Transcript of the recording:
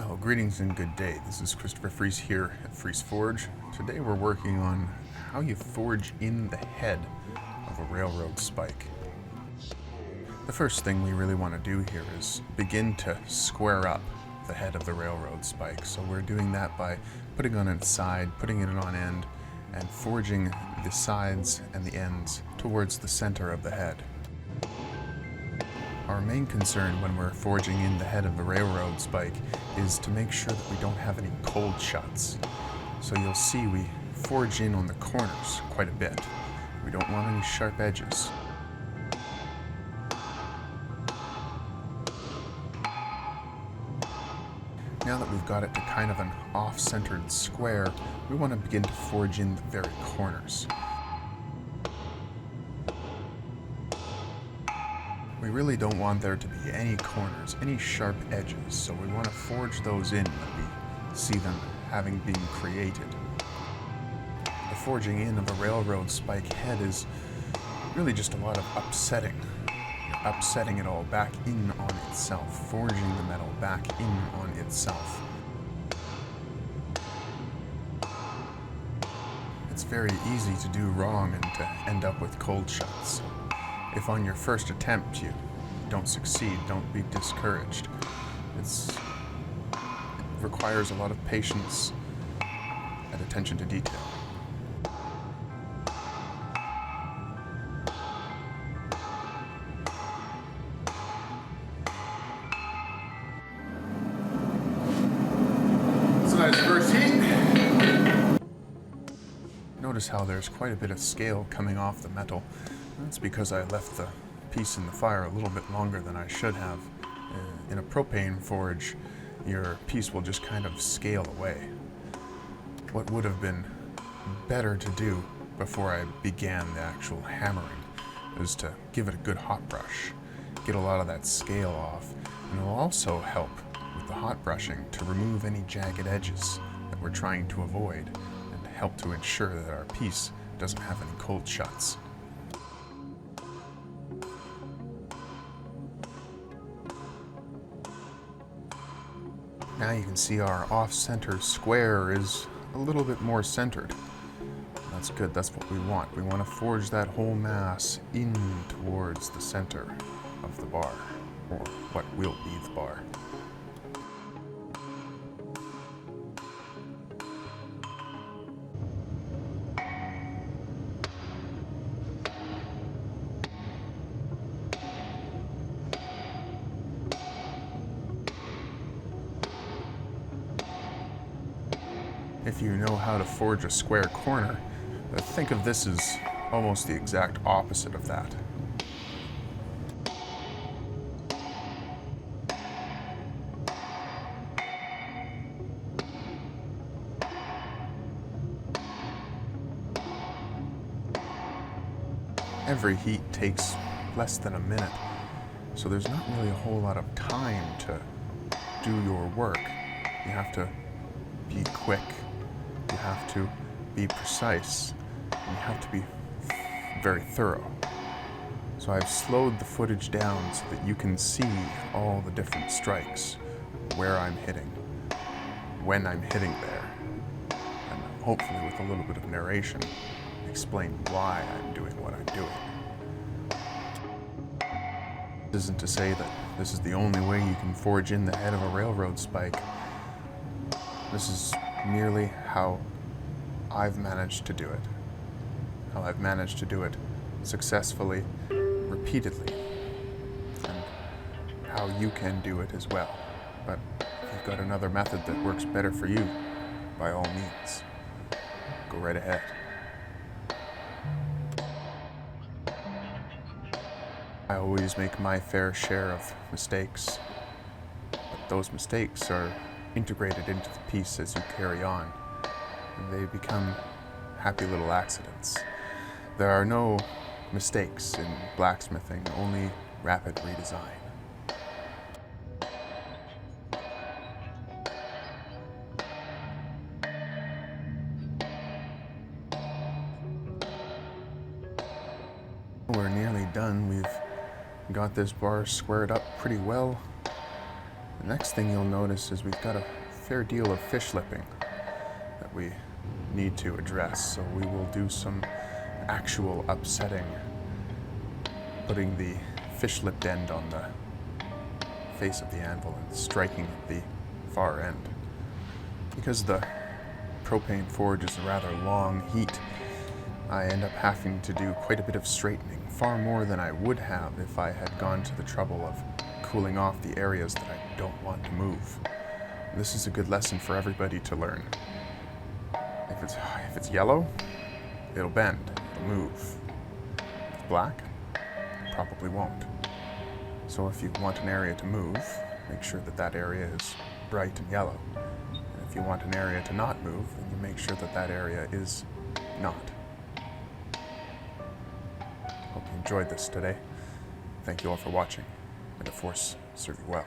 Well, greetings and good day. This is Christopher Fries here at Fries Forge. Today we're working on how you forge in the head of a railroad spike. The first thing we really want to do here is begin to square up the head of the railroad spike. So we're doing that by putting it on its side, putting it on end, and forging the sides and the ends towards the center of the head. Our main concern when we're forging in the head of the railroad spike is to make sure that we don't have any cold shuts. So you'll see we forge in on the corners quite a bit. We don't want any sharp edges. Now that we've got it to kind of an off-centered square, we want to begin to forge in the very corners. We really don't want there to be any corners, any sharp edges, so we want to forge those in when we see them having been created. The forging in of a railroad spike head is really just a lot of upsetting. You're upsetting it all back in on itself, forging the metal back in on itself. It's very easy to do wrong and to end up with cold shuts. If on your first attempt you don't succeed, don't be discouraged. It requires a lot of patience and attention to detail. It's a nice first heat. Notice how there's quite a bit of scale coming off the metal. That's because I left the piece in the fire a little bit longer than I should have. In a propane forge, your piece will just kind of scale away. What would have been better to do before I began the actual hammering is to give it a good hot brush, get a lot of that scale off, and it will also help with the hot brushing to remove any jagged edges that we're trying to avoid and help to ensure that our piece doesn't have any cold shuts. Now you can see our off-center square is a little bit more centered. That's good, that's what we want. We want to forge that whole mass in towards the center of the bar, or what will be the bar. If you know how to forge a square corner, think of this as almost the exact opposite of that. Every heat takes less than a minute, so there's not really a whole lot of time to do your work. You have to be quick. You have to be precise, and you have to be very thorough. So I've slowed the footage down so that you can see all the different strikes, where I'm hitting, when I'm hitting there, and hopefully with a little bit of narration, explain why I'm doing what I'm doing. This isn't to say that this is the only way you can forge in the head of a railroad spike. This is merely how I've managed to do it. How I've managed to do it successfully, repeatedly, and how you can do it as well. But if you've got another method that works better for you, by all means, go right ahead. I always make my fair share of mistakes, but those mistakes are integrated into the piece as you carry on. They become happy little accidents. There are no mistakes in blacksmithing, only rapid redesign. We're nearly done. We've got this bar squared up pretty well. The next thing you'll notice is we've got a fair deal of fish lipping that we need to address, so we will do some actual upsetting, putting the fish lipped end on the face of the anvil and striking at the far end. Because the propane forge is a rather long heat, I end up having to do quite a bit of straightening, far more than I would have if I had gone to the trouble of cooling off the areas that I don't want to move. This is a good lesson for everybody to learn. If it's yellow, it'll bend, it'll move. If it's black, it probably won't. So if you want an area to move, make sure that that area is bright and yellow. And if you want an area to not move, then you make sure that that area is not. Hope you enjoyed this today. Thank you all for watching. May the Force serve you well.